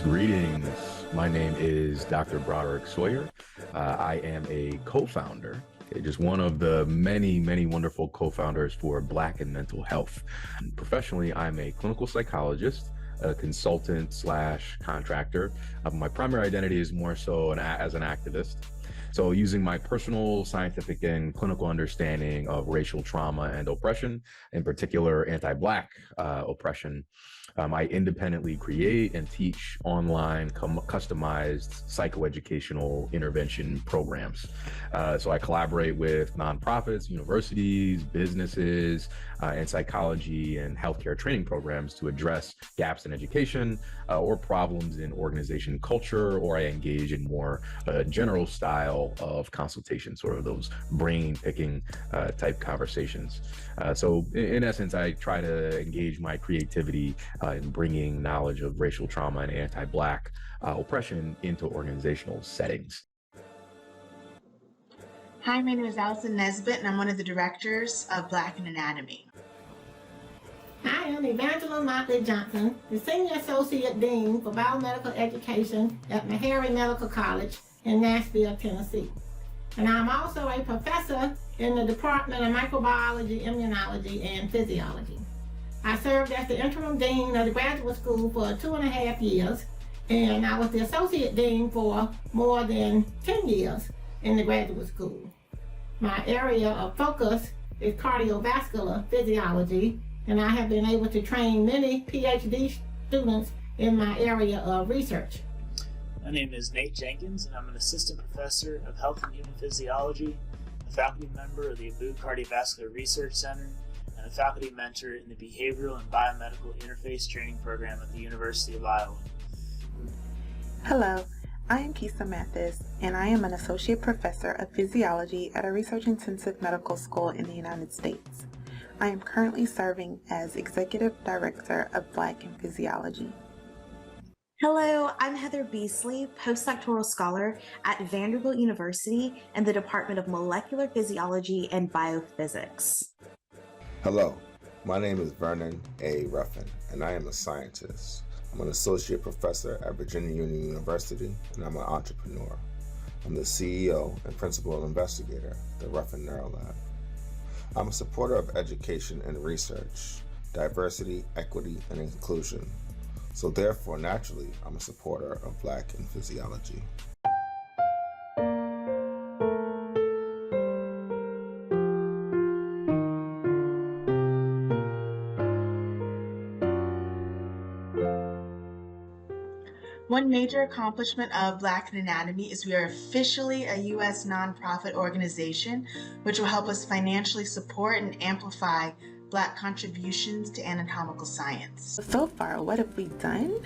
Greetings. My name is Dr. Broderick Sawyer. I am a co-founder, just one of the many, many wonderful co-founders for Black and Mental Health. Professionally, I'm a clinical psychologist, a consultant slash contractor. My primary identity is more so as an activist. So using my personal scientific and clinical understanding of racial trauma and oppression, in particular anti-Black oppression, I independently create and teach online customized psychoeducational intervention programs. So I collaborate with nonprofits, universities, businesses, and psychology and healthcare training programs to address gaps in education or problems in organization culture, or I engage in more general style of consultation, sort of those brain picking type conversations. So in essence, I try to engage my creativity in bringing knowledge of racial trauma and anti-Black oppression into organizational settings. Hi, my name is Allison Nesbitt, and I'm one of the directors of Black in Anatomy. Hi, I'm Evangeline Motley Johnson, the Senior Associate Dean for Biomedical Education at Meharry Medical College in Nashville, Tennessee. And I'm also a professor in the Department of Microbiology, Immunology, and Physiology. I served as the interim dean of the graduate school for 2.5 years, and I was the associate dean for more than 10 years in the graduate school. My area of focus is cardiovascular physiology, and I have been able to train many PhD students in my area of research. My name is Nate Jenkins, and I'm an assistant professor of health and human physiology, a faculty member of the Abu Cardiovascular Research Center, and a faculty mentor in the Behavioral and Biomedical Interface Training Program at the University of Iowa. Hello, I am Kisa Mathis, and I am an associate professor of physiology at a research-intensive medical school in the United States. I am currently serving as executive director of Black in Physiology. Hello, I'm Heather Beasley, postdoctoral scholar at Vanderbilt University in the Department of Molecular Physiology and Biophysics. Hello, my name is Vernon A. Ruffin, and I am a scientist. I'm an associate professor at Virginia Union University, and I'm an entrepreneur. I'm the CEO and principal investigator at the Ruffin Neurolab. I'm a supporter of education and research, diversity, equity, and inclusion. So therefore, naturally, I'm a supporter of Black in Physiology. One major accomplishment of Black in Anatomy is we are officially a U.S. nonprofit organization, which will help us financially support and amplify Black contributions to anatomical science. So far, what have we done?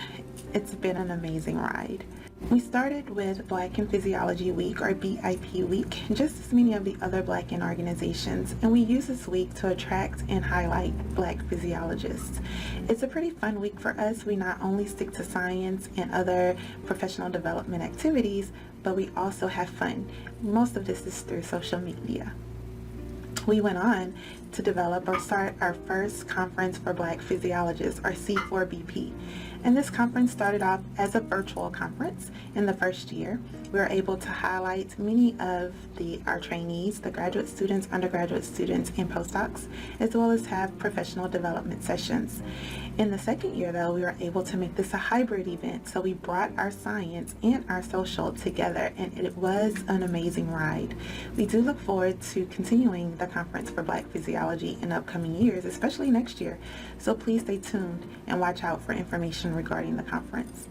It's been an amazing ride. We started with Black in Physiology Week, or BIP Week, just as many of the other Black in organizations, and we use this week to attract and highlight Black physiologists. It's a pretty fun week for us. We not only stick to science and other professional development activities, but we also have fun. Most of this is through social media. We went on to develop or start our first conference for Black physiologists, or C4BP. And this conference started off as a virtual conference. In the first year, we were able to highlight many of our trainees, the graduate students, undergraduate students, and postdocs, as well as have professional development sessions. In the second year, though, we were able to make this a hybrid event. So we brought our science and our social together, and it was an amazing ride. We do look forward to continuing the conference for Black physiology in upcoming years, especially next year. So please stay tuned and watch out for information regarding the conference.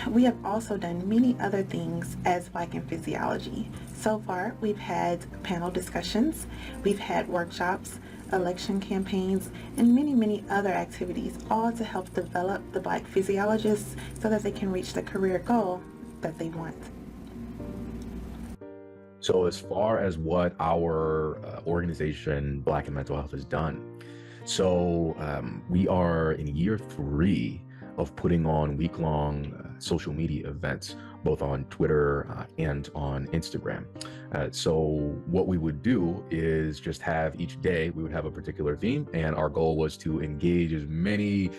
We have also done many other things as Black in Physiology. So far, we've had panel discussions, we've had workshops, election campaigns, and many, many other activities, all to help develop the Black physiologists so that they can reach the career goal that they want. So as far as what our organization, Black in Mental Health, has done, so we are in year 3 of putting on week-long social media events, both on Twitter and on Instagram. So what we would do is just have each day, we would have a particular theme, and our goal was to engage as many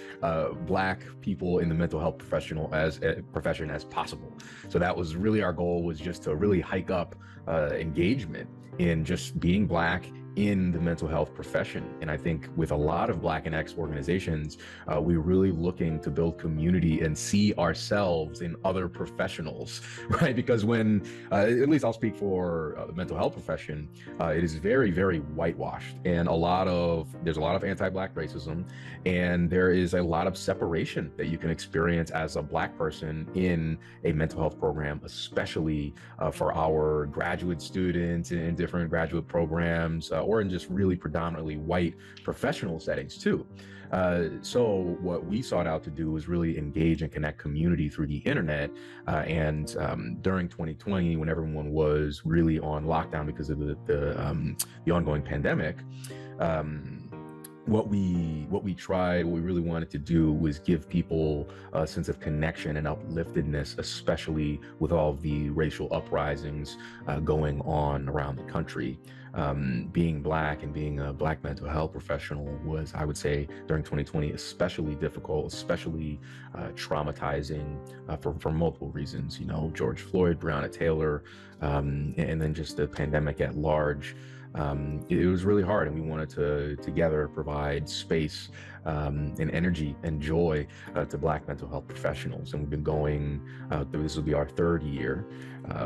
Black people in the mental health profession as possible. So that was really our goal, was just to really hike up engagement in just being Black in the mental health profession. And I think with a lot of Black and X organizations, we're really looking to build community and see ourselves in other professionals, right? Because when, at least I'll speak for the mental health profession, it is very, very whitewashed, and there's a lot of anti-Black racism, and there is a lot of separation that you can experience as a Black person in a mental health program, especially for our graduate students in different graduate programs, or in just really predominantly white professional settings too. So what we sought out to do was really engage and connect community through the internet. And during 2020, when everyone was really on lockdown because of the ongoing pandemic, what we really wanted to do was give people a sense of connection and upliftedness, especially with all the racial uprisings going on around the country. Being Black and being a Black mental health professional was, I would say, during 2020, especially difficult, especially traumatizing for multiple reasons. George Floyd, Breonna Taylor, and then just the pandemic at large. It was really hard, and we wanted to together provide space and energy and joy to Black mental health professionals. And we've been going this will be our third year.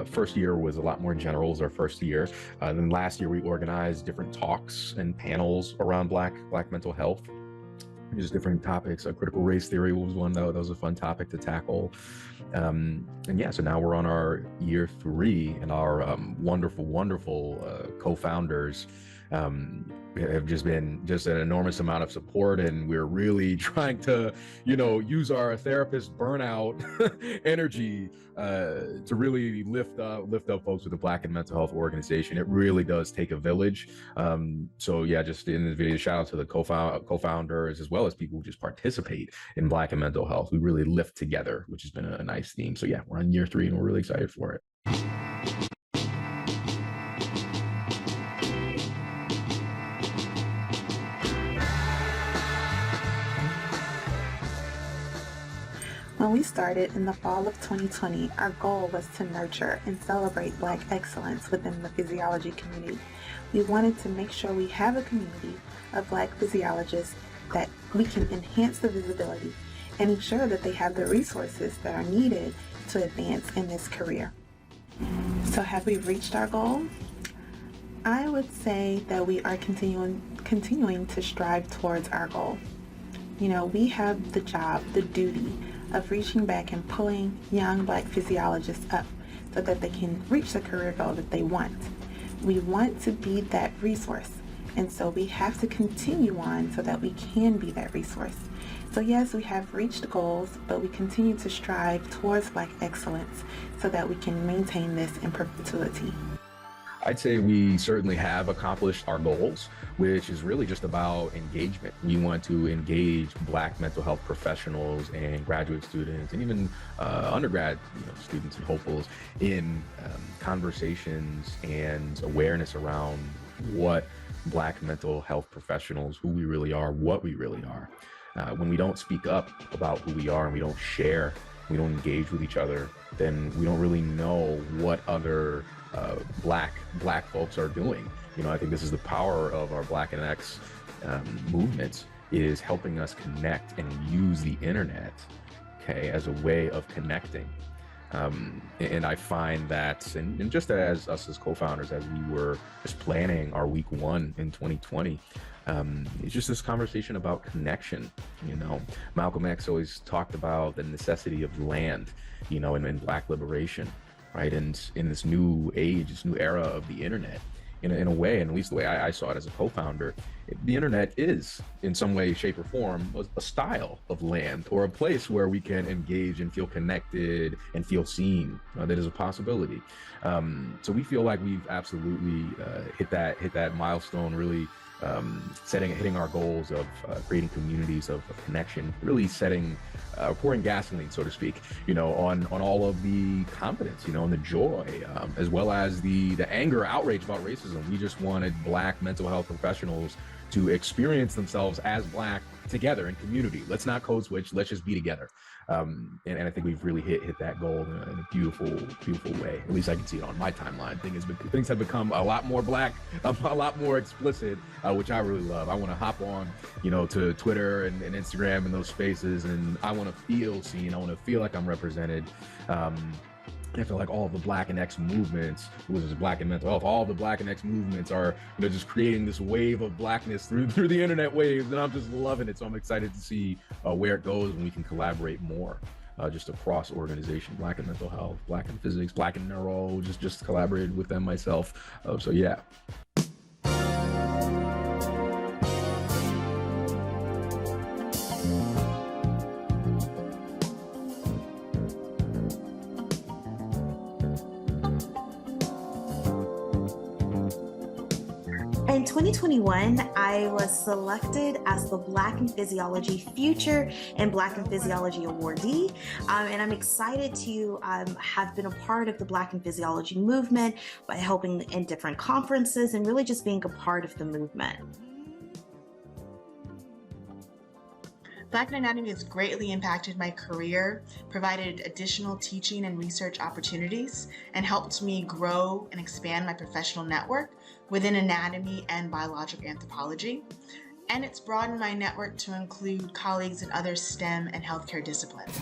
First year was a lot more general, as our first year. Then last year we organized different talks and panels around Black mental health. Just different topics. Critical race theory was one that was a fun topic to tackle. And yeah, so now we're on our year 3, and our wonderful co-founders have just been an enormous amount of support, and we're really trying to, use our therapist burnout energy to really lift up folks with the Black and mental health organization. It really does take a village. So yeah, just in this video, shout out to the co-founders as well as people who just participate in Black and mental health. We really lift together, which has been a nice theme. So yeah, we're on year 3 and we're really excited for it. When we started in the fall of 2020, our goal was to nurture and celebrate Black excellence within the physiology community. We wanted to make sure we have a community of Black physiologists that we can enhance the visibility and ensure that they have the resources that are needed to advance in this career. So have we reached our goal? I would say that we are continuing to strive towards our goal. We have the job, the duty of reaching back and pulling young Black physiologists up so that they can reach the career goal that they want. We want to be that resource, and so we have to continue on so that we can be that resource. So yes, we have reached goals, but we continue to strive towards Black excellence so that we can maintain this in perpetuity. I'd say we certainly have accomplished our goals, which is really just about engagement. We want to engage Black mental health professionals and graduate students and even undergrad students and hopefuls in conversations and awareness around what Black mental health professionals, who we really are, what we really are. When we don't speak up about who we are and we don't share, we don't engage with each other, then we don't really know what other Black folks are doing. I think this is the power of our Black and X movements, is helping us connect and use the internet, as a way of connecting. And I find that, and just as us as co-founders, as we were just planning our week 1 in 2020, it's just this conversation about connection. Malcolm X always talked about the necessity of land, in Black liberation, right? And in this new age, this new era of the internet, in a way, and at least the way I saw it as a co-founder, the internet is, in some way, shape, or form, a style of land, or a place where we can engage and feel connected and feel seen. That is a possibility. So we feel like we've absolutely hit that milestone really hitting our goals of creating communities of connection, really pouring gasoline, so to speak, on all of the confidence, and the joy, as well as the anger, outrage about racism. We just wanted Black mental health professionals to experience themselves as Black together in community. Let's not code switch. Let's just be together. And I think we've really hit that goal in a beautiful, beautiful way. At least I can see it on my timeline. Things have become a lot more Black, a lot more explicit, which I really love. I want to hop on, to Twitter and Instagram and those spaces, and I want to feel seen. I want to feel like I'm represented. I feel like all of the Black and X movements, which is Black and mental health, all of the Black and X movements are, just creating this wave of Blackness through the internet waves, and I'm just loving it. So I'm excited to see where it goes when we can collaborate more, just across organization, Black in mental health, Black in physics, Black in neuro, just collaborated with them myself. So yeah. In 2021, I was selected as the Black in Physiology Future and Black in Physiology awardee, and I'm excited to have been a part of the Black in Physiology movement by helping in different conferences and really just being a part of the movement. Black in Anatomy has greatly impacted my career, provided additional teaching and research opportunities, and helped me grow and expand my professional network within anatomy and biological anthropology. And it's broadened my network to include colleagues in other STEM and healthcare disciplines.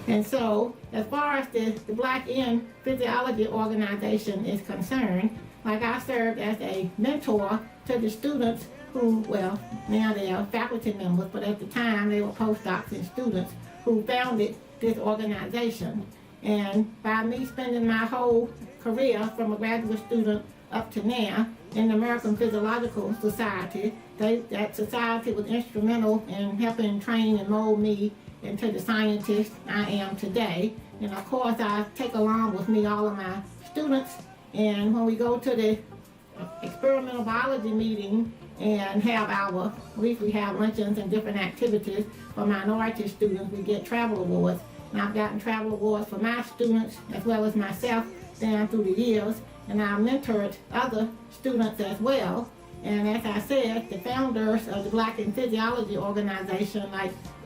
And so, as far as the Black in Physiology organization is concerned, I served as a mentor to the students who, now they are faculty members, but at the time they were postdocs and students who founded this organization. And by me spending my whole career from a graduate student up to now in the American Physiological Society, that society was instrumental in helping train and mold me into the scientist I am today. And of course, I take along with me all of my students, and when we go to the experimental biology meeting and we have luncheons and different activities for minority students, we get travel awards. And I've gotten travel awards for my students as well as myself down through the years, and I've mentored other students as well. And as I said, the founders of the Black in Physiology organization,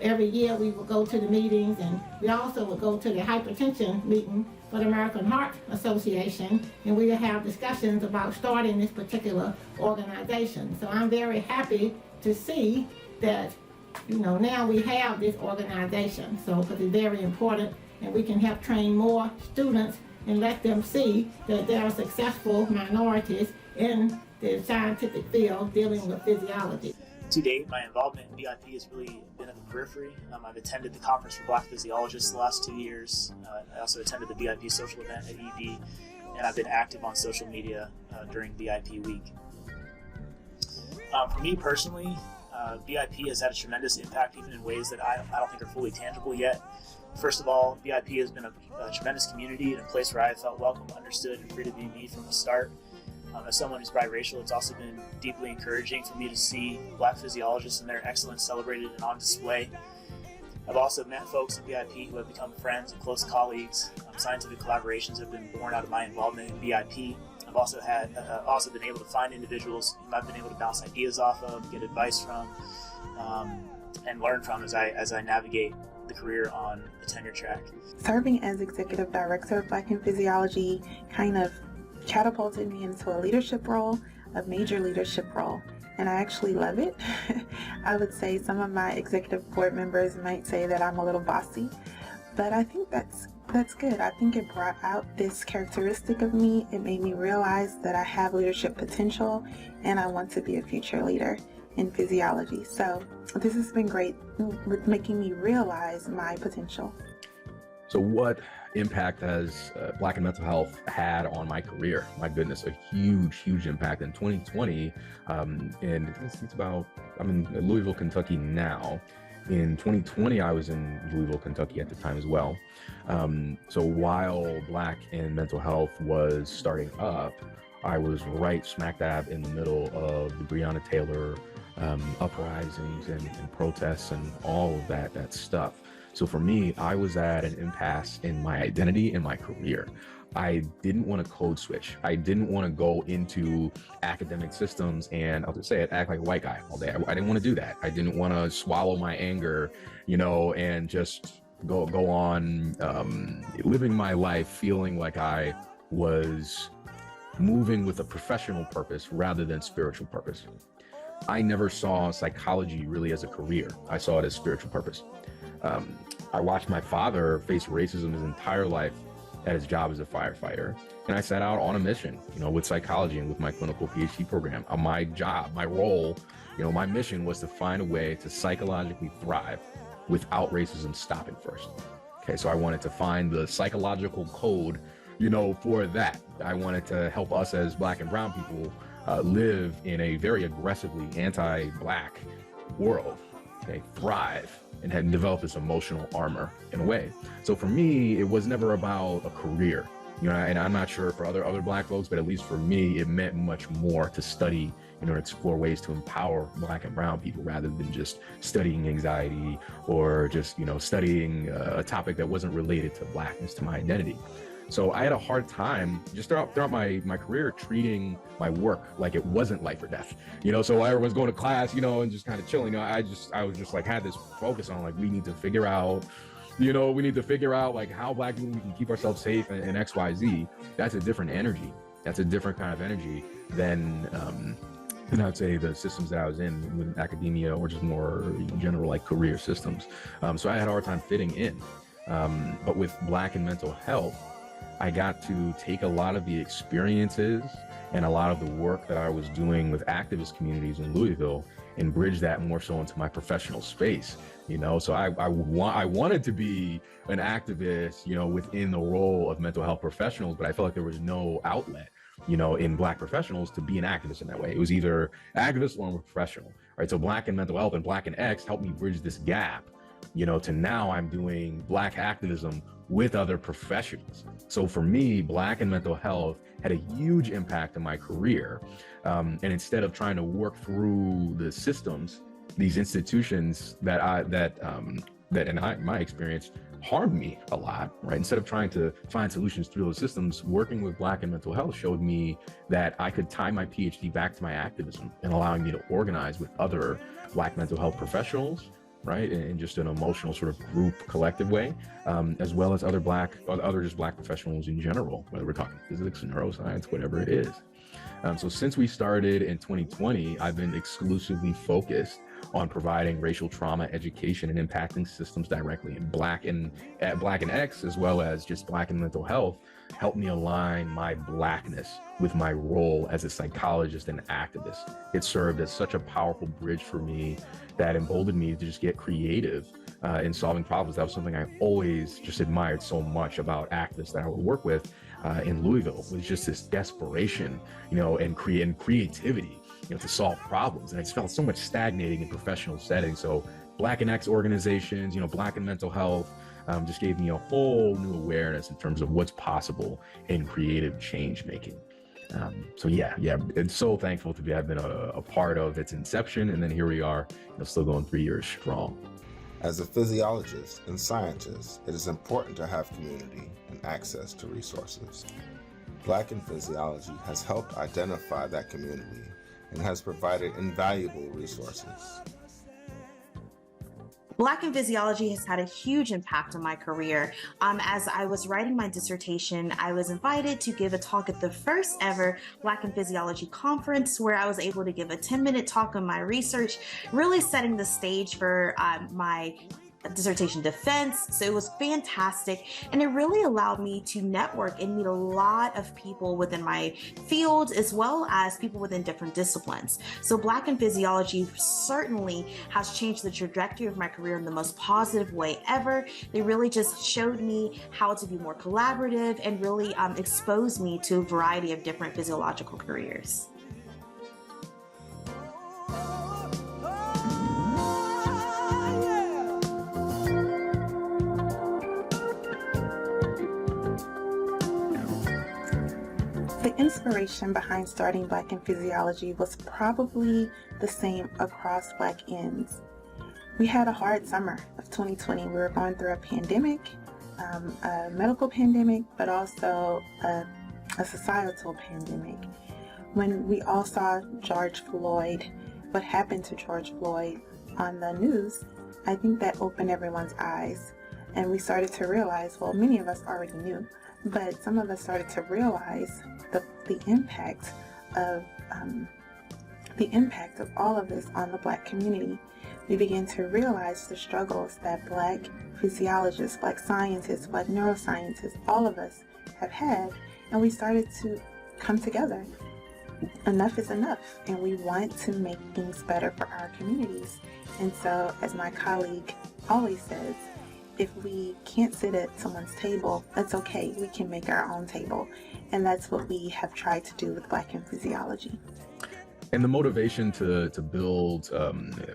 every year we would go to the meetings, and we also would go to the hypertension meeting for the American Heart Association, and we would have discussions about starting this particular organization. So I'm very happy to see that, now we have this organization, because it's very important, and we can help train more students and let them see that there are successful minorities in the scientific field dealing with physiology. To date, my involvement in BIP has really been at the periphery. I've attended the Conference for Black Physiologists the last 2 years. I also attended the BIP social event at ED, and I've been active on social media during BIP week. For me personally, BIP has had a tremendous impact, even in ways that I don't think are fully tangible yet. First of all, BIP has been a tremendous community and a place where I felt welcome, understood, and free to be me from the start. As someone who's biracial, it's also been deeply encouraging for me to see Black physiologists and their excellence celebrated and on display. I've also met folks in BIP who have become friends and close colleagues. Scientific collaborations have been born out of my involvement in BIP. I've also been able to find individuals whom I've been able to bounce ideas off of, get advice from, and learn from as I navigate the career on the tenure track. Serving as executive director of Black in Physiology kind of catapulted me into a leadership role, a major leadership role, and I actually love it. I would say some of my executive board members might say that I'm a little bossy, but I think that's good. I think it brought out this characteristic of me. It made me realize that I have leadership potential and I want to be a future leader in physiology. So this has been great with making me realize my potential. So what impact has Black and mental health had on my career? My goodness, a huge impact in 2020. And it's about, I'm in Louisville, Kentucky now. In 2020, I was in Louisville, Kentucky at the time as well. So while Black and mental health was starting up, I was right smack dab in the middle of the Breonna Taylor uprisings and protests and all of that stuff. So for me, I was at an impasse in my identity and my career. I didn't want to code switch. I didn't want to go into academic systems and I'll just say it, act like a white guy all day. I didn't want to do that. I didn't want to swallow my anger, and just go on living my life feeling like I was moving with a professional purpose rather than spiritual purpose. I never saw psychology really as a career. I saw it as spiritual purpose. I watched my father face racism his entire life at his job as a firefighter. And I set out on a mission, with psychology and with my clinical PhD program. My job, my role, my mission was to find a way to psychologically thrive without racism stopping first. Okay, so I wanted to find the psychological code, for that. I wanted to help us as Black and brown people live in a very aggressively anti-Black world, okay, thrive, and had developed this emotional armor in a way. So for me, it was never about a career, and I'm not sure for other Black folks, but at least for me, it meant much more to study, and explore ways to empower Black and brown people rather than just studying anxiety or just, studying a topic that wasn't related to Blackness, to my identity. So I had a hard time just throughout my career treating my work like it wasn't life or death, so I was going to class, and just kind of chilling. I was just like, had this focus on like, we need to figure out like how Black people, we can keep ourselves safe and X, Y, Z. That's a different energy. That's a different kind of energy than, I'd say the systems that I was in with academia or just more general like career systems. So I had a hard time fitting in. But with Black and mental health, I got to take a lot of the experiences and a lot of the work that I was doing with activist communities in Louisville and bridge that more so into my professional space, So I wanted to be an activist, within the role of mental health professionals, but I felt like there was no outlet, in Black professionals to be an activist in that way. It was either activist or professional, right? So Black and mental health and Black and X helped me bridge this gap, to now I'm doing Black activism with other professionals. So for me, Black and mental health had a huge impact on my career. And instead of trying to work through the systems, these institutions that in my experience harmed me a lot, right? Instead of trying to find solutions through those systems, working with Black and mental health showed me that I could tie my PhD back to my activism and allowing me to organize with other Black mental health professionals, right? In just an emotional sort of group collective way, as well as other just Black professionals in general, whether we're talking physics, neuroscience, whatever it is. So since we started in 2020, I've been exclusively focused on providing racial trauma education and impacting systems directly. And Black and X, as well as just Black and mental health, helped me align my Blackness with my role as a psychologist and activist. It served as such a powerful bridge for me that emboldened me to just get creative in solving problems. That was something I always just admired so much about activists that I would work with in Louisville, was just this desperation, and creativity, to solve problems. And I just felt so much stagnating in professional settings. So Black and X organizations, Black and mental health, just gave me a whole new awareness in terms of what's possible in creative change making. So yeah, and so thankful to have been a part of its inception, and then here we are, still going 3 years strong. As a physiologist and scientist, it is important to have community and access to resources. Black in Physiology has helped identify that community and has provided invaluable resources. Black in Physiology has had a huge impact on my career. As I was writing my dissertation, I was invited to give a talk at the first ever Black in Physiology conference, where I was able to give a 10-minute talk on my research, really setting the stage for my dissertation defense. So it was fantastic, and it really allowed me to network and meet a lot of people within my field, as well as people within different disciplines. So Black in Physiology certainly has changed the trajectory of my career in the most positive way ever. They really just showed me how to be more collaborative and really exposed me to a variety of different physiological careers. The inspiration behind starting Black in Physiology was probably the same across Black ends. We had a hard summer of 2020. We were going through a pandemic, a medical pandemic, but also a societal pandemic. When we all saw George Floyd, what happened to George Floyd on the news, I think that opened everyone's eyes. And we started to realize, well, many of us already knew, but some of us started to realize the impact of all of this on the Black community. We began to realize the struggles that Black physiologists, Black scientists, Black neuroscientists, all of us have had, and we started to come together. Enough is enough, and we want to make things better for our communities. And so, as my colleague always says, if we can't sit at someone's table, that's okay. We can make our own table. And that's what we have tried to do with Black in Physiology. And the motivation to build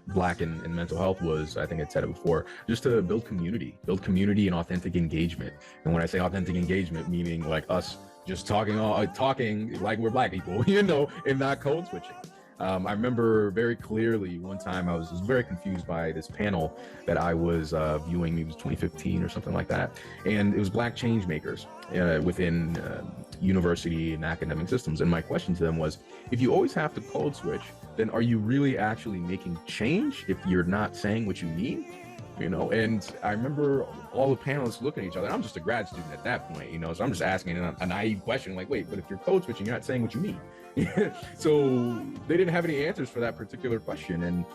Black in mental health was, I think I said it before, just to build community and authentic engagement. And when I say authentic engagement, meaning like us just talking like we're Black people, and not code switching. I remember very clearly one time I was very confused by this panel that I was viewing. It was 2015 or something like that. And it was Black change makers within university and academic systems. And my question to them was, if you always have to code switch, then are you really actually making change if you're not saying what you mean? And I remember all the panelists looking at each other. I'm just a grad student at that point, so I'm just asking a naive question like, wait, but if you're code switching, you're not saying what you mean. So they didn't have any answers for that particular question. And,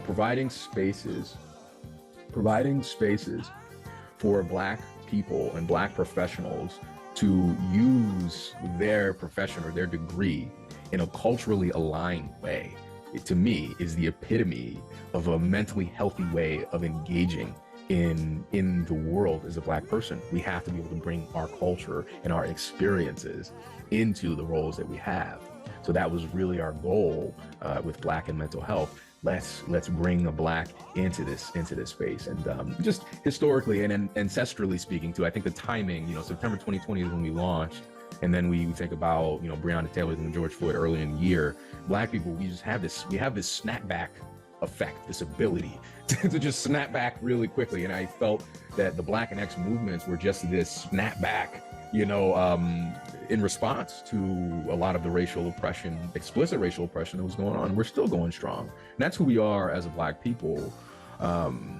providing spaces for Black people and Black professionals to use their profession or their degree in a culturally aligned way, to me, is the epitome of a mentally healthy way of engaging in the world as a Black person. We have to be able to bring our culture and our experiences into the roles that we have. So that was really our goal with Black in mental health. Let's bring a Black into this space. And just historically and ancestrally speaking too, I think the timing, September 2020 is when we launched. And then we think about, Breonna Taylor and George Floyd early in the year. Black people, we have this snapback effect, this ability to just snap back really quickly. And I felt that the Black and X movements were just this snapback, in response to a lot of the racial oppression, explicit racial oppression that was going on. We're still going strong. And that's who we are as a Black people,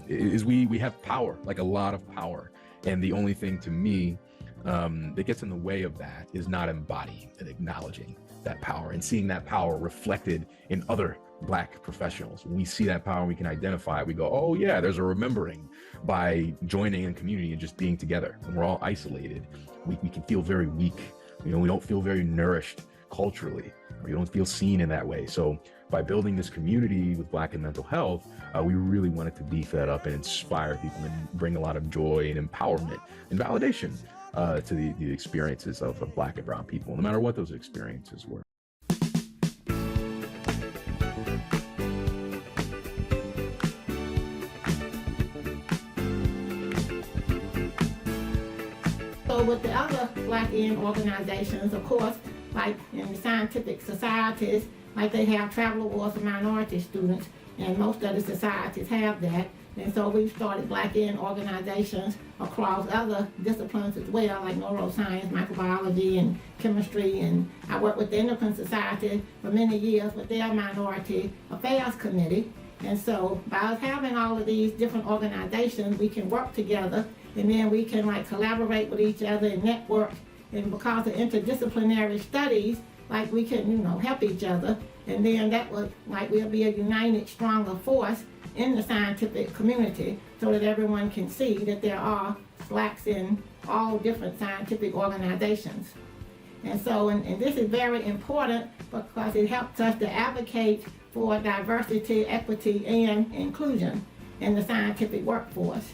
is we have power, like a lot of power. And the only thing to me that gets in the way of that is not embodying and acknowledging that power and seeing that power reflected in other Black professionals. When we see that power, we can identify it. We go, oh yeah, there's a remembering by joining in community and just being together. When we're all isolated, we can feel very weak. We don't feel very nourished culturally. We don't feel seen in that way. So by building this community with Black in mental health, we really wanted to beef that up and inspire people and bring a lot of joy and empowerment and validation to the experiences of Black and brown people, no matter what those experiences were. So with the other Black-in organizations, of course, like in the scientific societies, like they have travel awards for minority students, and most of the societies have that. And so we've started Black-in organizations across other disciplines as well, like neuroscience, microbiology, and chemistry. And I worked with the Endocrine Society for many years with their Minority Affairs Committee. And so by us having all of these different organizations, we can work together, and then we can collaborate with each other and network. And because of interdisciplinary studies, we can, help each other. And then that would, we'll be a united, stronger force in the scientific community, so that everyone can see that there are Blacks in all different scientific organizations. And so, and this is very important because it helps us to advocate for diversity, equity, and inclusion in the scientific workforce.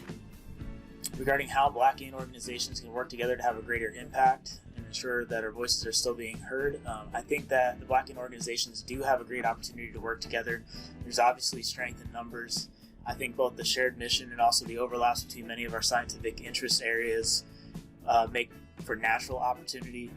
Regarding how Black-in organizations can work together to have a greater impact and ensure that our voices are still being heard, I think that the Black-in organizations do have a great opportunity to work together. There's obviously strength in numbers. I think both the shared mission and also the overlaps between many of our scientific interest areas make for natural opportunity.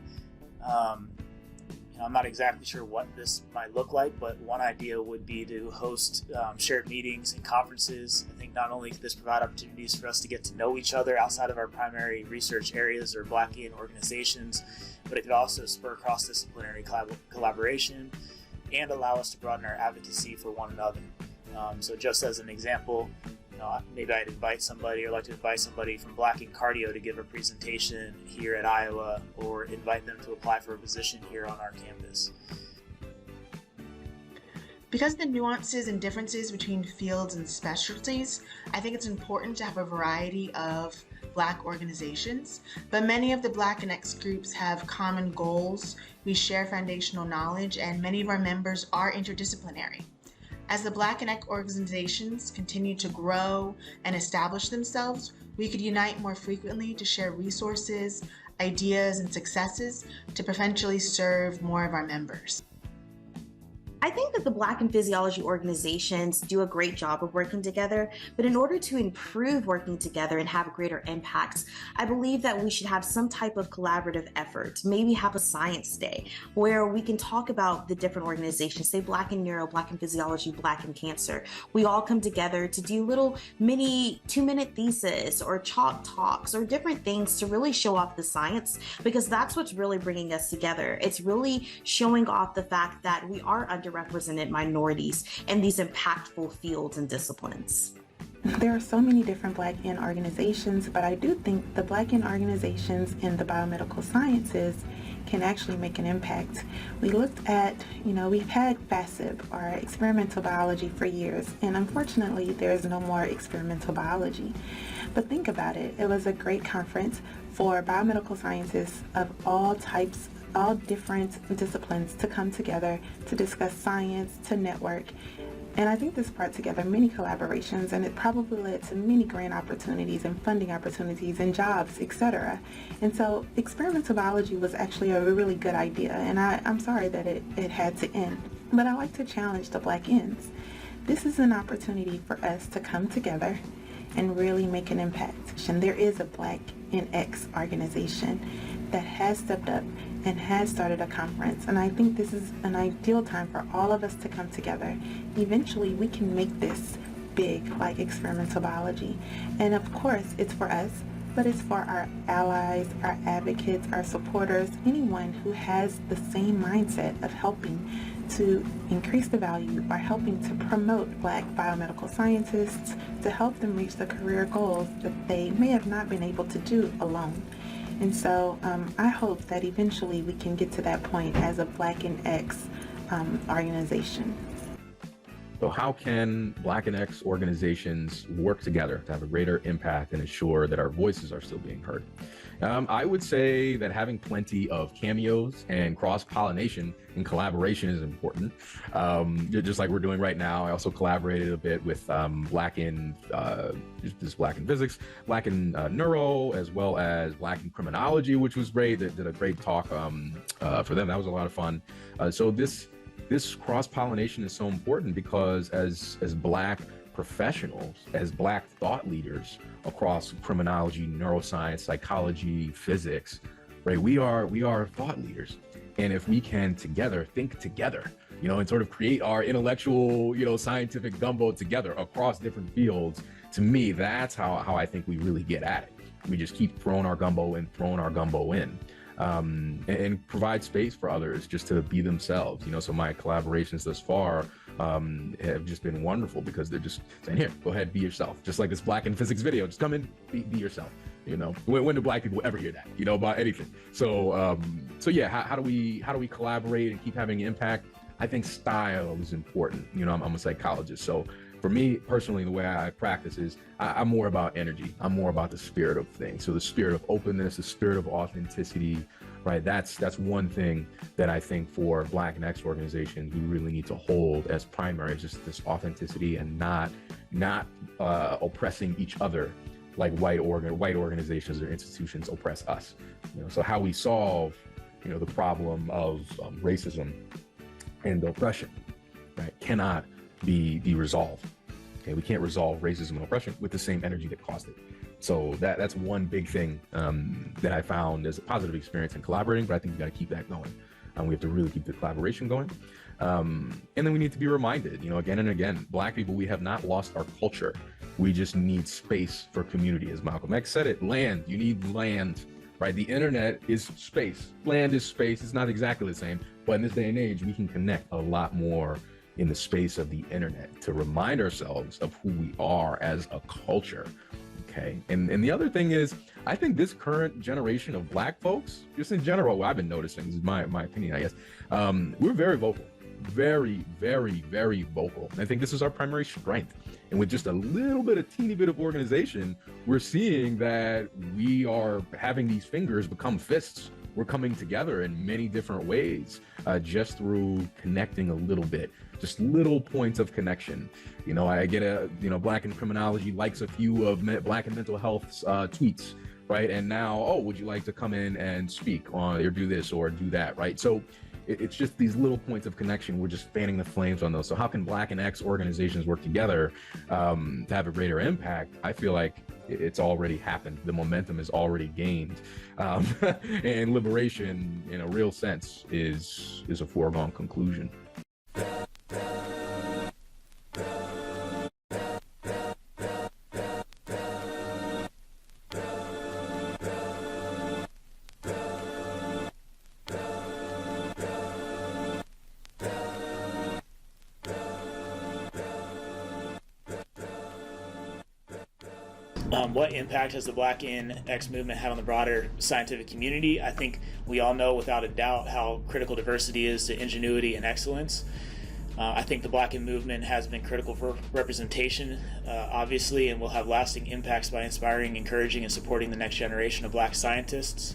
I'm not exactly sure what this might look like, but one idea would be to host shared meetings and conferences. I think not only could this provide opportunities for us to get to know each other outside of our primary research areas or Blackian organizations, but it could also spur cross-disciplinary collaboration and allow us to broaden our advocacy for one another. So just as an example, maybe I'd invite somebody or like to invite somebody from Blackian Cardio to give a presentation here at Iowa, or invite them to apply for a position here on our campus. Because of the nuances and differences between fields and specialties, I think it's important to have a variety of Black organizations, but many of the Black and X groups have common goals, we share foundational knowledge, and many of our members are interdisciplinary. As the Black and X organizations continue to grow and establish themselves, we could unite more frequently to share resources, ideas, and successes to potentially serve more of our members. I think that the Black in Physiology organizations do a great job of working together, but in order to improve working together and have greater impacts, I believe that we should have some type of collaborative effort, maybe have a science day where we can talk about the different organizations, say Black in Neuro, Black in Physiology, Black in Cancer. We all come together to do little mini 2-minute thesis or chalk talks or different things to really show off the science, because that's what's really bringing us together. It's really showing off the fact that we are underrepresented minorities in these impactful fields and disciplines. There are so many different Black-in organizations, but I do think the Black-in organizations in the biomedical sciences can actually make an impact. We looked at, we've had FASIB, or experimental biology, for years, and unfortunately there's no more experimental biology. But think about it, it was a great conference for biomedical scientists of all types, all different disciplines to come together to discuss science, to network. And I think this brought together many collaborations, and it probably led to many grant opportunities and funding opportunities and jobs, etc. And so experimental biology was actually a really good idea, and I'm sorry that it had to end. But I like to challenge the Black-ins. This is an opportunity for us to come together and really make an impact. And there is a Black in X organization that has stepped up and has started a conference, and I think this is an ideal time for all of us to come together. Eventually we can make this big, like experimental biology. And of course it's for us, but it's for our allies, our advocates, our supporters, anyone who has the same mindset of helping to increase the value by helping to promote Black biomedical scientists, to help them reach the career goals that they may have not been able to do alone. And so I hope that eventually we can get to that point as a Black in X organization. So how can Black and X organizations work together to have a greater impact and ensure that our voices are still being heard? I would say that having plenty of cameos and cross-pollination and collaboration is important. Just like we're doing right now. I also collaborated a bit with Black in Physics, Black in Neuro, as well as Black in Criminology, which was great. They did a great talk for them. That was a lot of fun. So this cross-pollination is so important because as Black professionals, as Black thought leaders across criminology, neuroscience, psychology, physics, right? We are thought leaders. And if we can think together, and sort of create our intellectual, scientific gumbo together across different fields, to me, that's how I think we really get at it. We just keep throwing our gumbo in, and provide space for others just to be themselves. So my collaborations thus far have just been wonderful because they're just saying, here, go ahead, be yourself. Just like this Black in Physics video, just come in, be yourself. When do Black people ever hear that, about anything? So yeah, how do we collaborate and keep having impact? I think style is important. I'm a psychologist, so for me personally, the way I practice is I'm more about energy. I'm more about the spirit of things. So the spirit of openness, the spirit of authenticity, right? That's one thing that I think for Black and X organizations, we really need to hold as primary, just this authenticity and not oppressing each other like white organizations or institutions oppress us. So how we solve, the problem of racism and oppression, right, cannot be resolved. Okay, we can't resolve racism and oppression with the same energy that caused it. So that's one big thing that I found as a positive experience in collaborating, but I think we got to keep that going. We have to really keep the collaboration going. And then we need to be reminded, again and again, Black people, we have not lost our culture. We just need space for community. As Malcolm X said it, land, you need land, right? The internet is space. Land is space. It's not exactly the same, but in this day and age, we can connect a lot more in the space of the internet to remind ourselves of who we are as a culture. Okay. And the other thing is, I think this current generation of Black folks, just in general, what I've been noticing, this is my opinion, I guess, we're very vocal, very, very, very vocal. And I think this is our primary strength. And with just a little bit, a teeny bit of organization, we're seeing that we are having these fingers become fists. We're coming together in many different ways, just through connecting a little bit, just little points of connection. I get Black in Criminology likes a few of Black in Mental Health's tweets, right? And now, oh, would you like to come in and speak on or do this or do that, right? So it's just these little points of connection. We're just fanning the flames on those. So how can Black and X organizations work together to have a greater impact? I feel like it's already happened. The momentum is already gained. And liberation, in a real sense, is a foregone conclusion. What impact has the Black in X movement had on the broader scientific community? I think we all know without a doubt how critical diversity is to ingenuity and excellence. I think the Black in movement has been critical for representation, obviously, and will have lasting impacts by inspiring, encouraging, and supporting the next generation of Black scientists.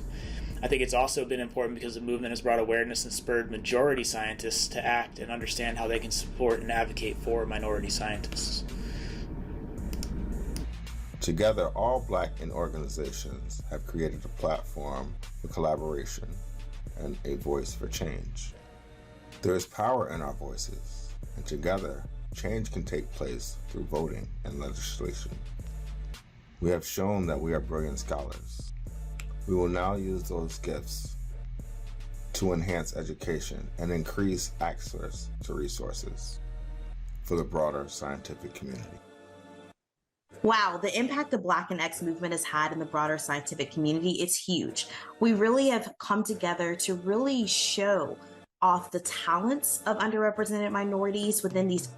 I think it's also been important because the movement has brought awareness and spurred majority scientists to act and understand how they can support and advocate for minority scientists. Together, all Black in organizations have created a platform for collaboration and a voice for change. There is power in our voices, and together, change can take place through voting and legislation. We have shown that we are brilliant scholars. We will now use those gifts to enhance education and increase access to resources for the broader scientific community. Wow, the impact the Black and X movement has had in the broader scientific community, it's huge. We really have come together to really show off the talents of underrepresented minorities within these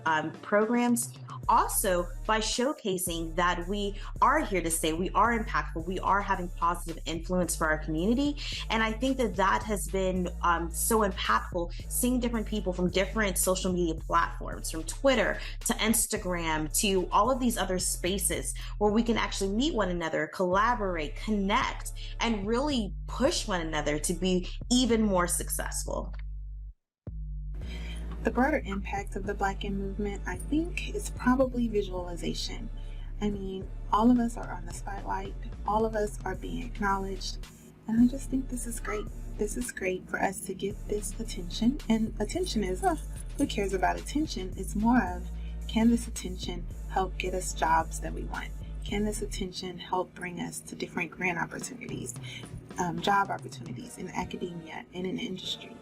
programs. Also, by showcasing that we are here to stay, we are impactful, we are having positive influence for our community. And I think that has been so impactful, seeing different people from different social media platforms, from Twitter to Instagram to all of these other spaces where we can actually meet one another, collaborate, connect, and really push one another to be even more successful. The broader impact of the Black in movement, I think, is probably visualization. I mean, all of us are on the spotlight, all of us are being acknowledged, and I just think this is great. This is great for us to get this attention, and attention is, who cares about attention? It's more of, can this attention help get us jobs that we want? Can this attention help bring us to different grant opportunities, job opportunities in academia and in industry?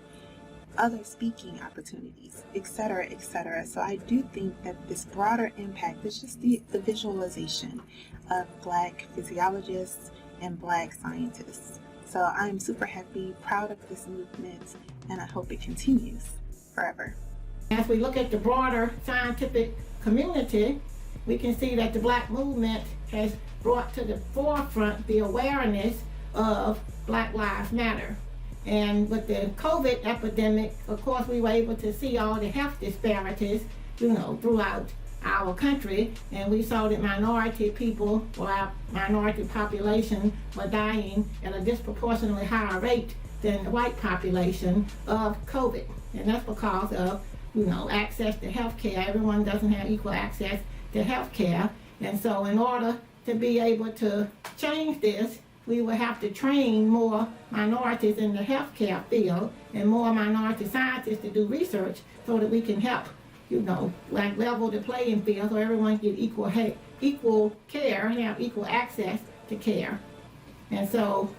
Other speaking opportunities, etc., etc. So I do think that this broader impact is just the visualization of Black physiologists and Black scientists. So I'm super happy, proud of this movement, and I hope it continues forever. As we look at the broader scientific community, we can see that the Black movement has brought to the forefront the awareness of Black Lives Matter. And with the COVID epidemic, of course, we were able to see all the health disparities, throughout our country. And we saw that minority people, or our minority population, were dying at a disproportionately higher rate than the white population of COVID. And that's because of, access to health care. Everyone doesn't have equal access to health care. And so in order to be able to change this, we will have to train more minorities in the healthcare field and more minority scientists to do research so that we can help, level the playing field so everyone get equal care and have equal access to care. And so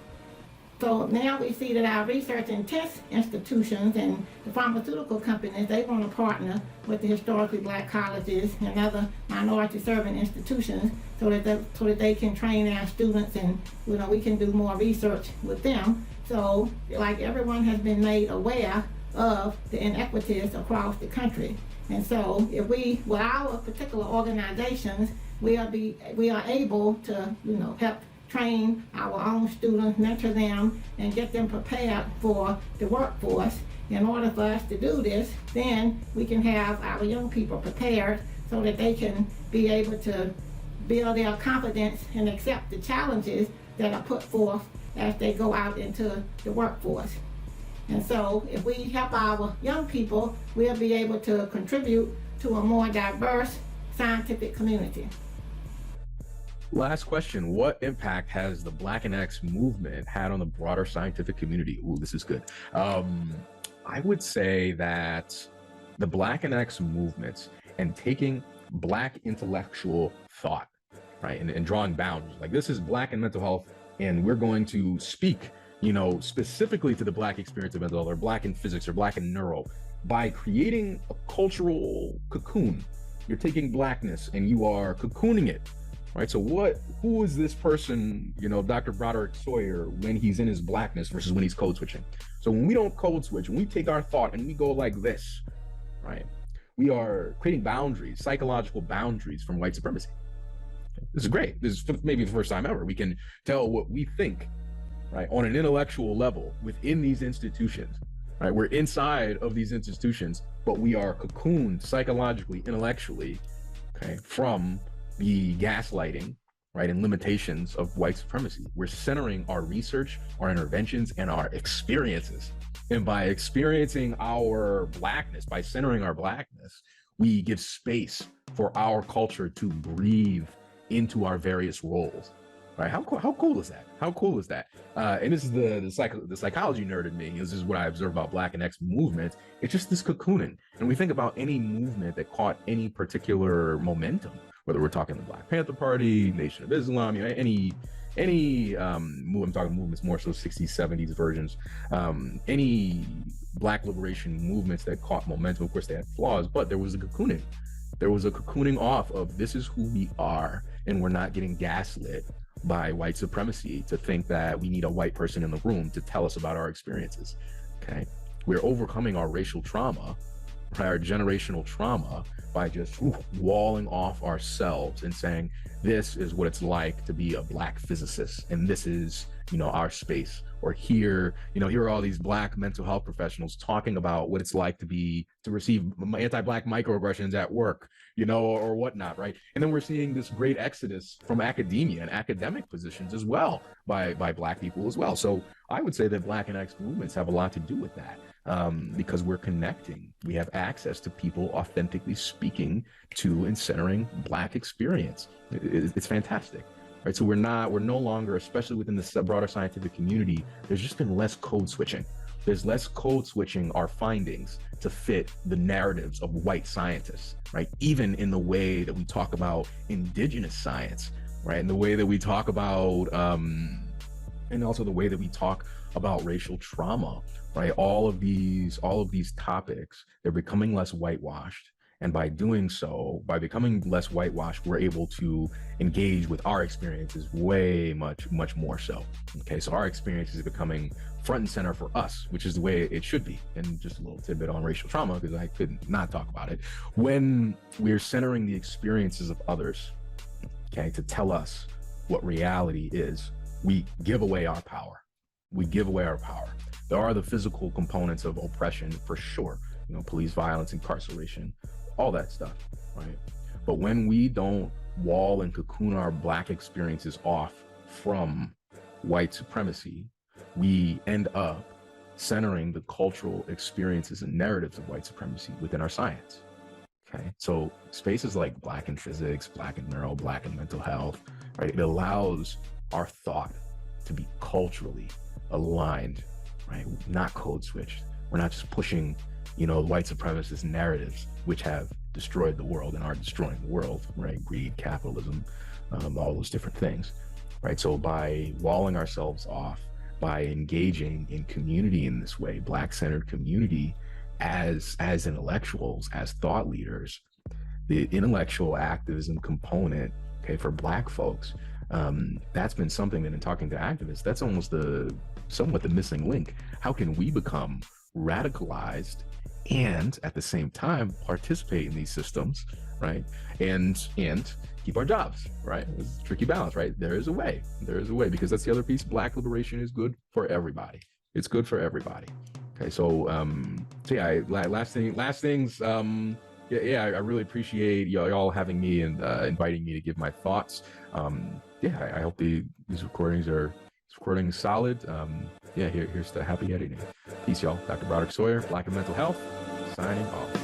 now we see that our research intense institutions and the pharmaceutical companies, they want to partner with the historically black colleges and other minority serving institutions so that they can train our students, and we can do more research with them. So like everyone has been made aware of the inequities across the country. And so if with our particular organizations, we are able to help train our own students, mentor them, and get them prepared for the workforce. In order for us to do this, then we can have our young people prepared so that they can be able to build their confidence and accept the challenges that are put forth as they go out into the workforce. And so if we help our young people, we'll be able to contribute to a more diverse scientific community. Last question. What impact has the Black and X movement had on the broader scientific community? Ooh, this is good. I would say that the Black and X movements and taking Black intellectual thought, right, and drawing boundaries, like this is Black and mental health, and we're going to speak, specifically to the Black experience of mental health, or Black in physics, or Black in neuro, by creating a cultural cocoon. You're taking Blackness and you are cocooning it. Right. So who is this person, Dr. Broderick Sawyer, when he's in his Blackness versus when he's code switching? So when we don't code switch, when we take our thought and we go like this, right, we are creating boundaries, psychological boundaries from white supremacy. This is great. This is maybe the first time ever we can tell what we think, right, on an intellectual level within these institutions. Right. We're inside of these institutions, but we are cocooned psychologically, intellectually, okay, from the gaslighting, right, and limitations of white supremacy. We're centering our research, our interventions, and our experiences. And by experiencing our Blackness, by centering our Blackness, we give space for our culture to breathe into our various roles. Right? How cool is that? How cool is that? And this is the psychology nerd in me. This is what I observe about Black and X movements. It's just this cocooning. And we think about any movement that caught any particular momentum, whether we're talking the Black Panther Party, Nation of Islam, any I'm talking movements more so 60s, 70s versions, any Black liberation movements that caught momentum. Of course, they had flaws, but there was a cocooning. There was a cocooning off of this is who we are, and we're not getting gaslit by white supremacy to think that we need a white person in the room to tell us about our experiences. Okay, we're overcoming our racial trauma, our generational trauma, by just walling off ourselves and saying, this is what it's like to be a Black physicist, and this is, our space. Or here are all these Black mental health professionals talking about what it's like to receive anti-Black microaggressions at work, or whatnot, right? And then we're seeing this great exodus from academia and academic positions as well by Black people as well. So I would say that Black and X movements have a lot to do with that. Because we're connecting, we have access to people authentically speaking to and centering Black experience. It's fantastic, right? So we're no longer, especially within the broader scientific community, there's just been less code switching. There's less code switching our findings to fit the narratives of white scientists, right? Even in the way that we talk about indigenous science, right? And the way that we talk about, and also the way that we talk about racial trauma, right? All of these topics, they're becoming less whitewashed. And by doing so, by becoming less whitewashed, we're able to engage with our experiences way much more so. Okay, so our experience is becoming front and center for us, which is the way it should be. And just a little tidbit on racial trauma, because I could not talk about it. When we're centering the experiences of others, okay, to tell us what reality is, we give away our power. We give away our power. There are the physical components of oppression for sure, police violence, incarceration, all that stuff, right? But when we don't wall and cocoon our Black experiences off from white supremacy, we end up centering the cultural experiences and narratives of white supremacy within our science. Okay, so spaces like Black in physics, Black in neuro, Black in mental health, right? It allows our thought to be culturally aligned, right? Not code switched. We're not just pushing, white supremacist narratives, which have destroyed the world and are destroying the world, right? Greed, capitalism, all those different things. right? So by walling ourselves off, by engaging in community in this way, Black-centered community, as intellectuals, as thought leaders, the intellectual activism component, okay, for Black folks, that's been something that, in talking to activists, that's almost somewhat the missing link. How can we become radicalized and at the same time participate in these systems, right? And keep our jobs, right? It's a tricky balance, right? There is a way, because that's the other piece. Black liberation is good for everybody. It's good for everybody. Okay, so yeah, last things. Yeah, I really appreciate y'all having me and inviting me to give my thoughts. Yeah, I hope these recordings solid. Yeah, here's the happy editing. Peace, y'all. Dr. Broderick Sawyer, Black and Mental Health, signing off.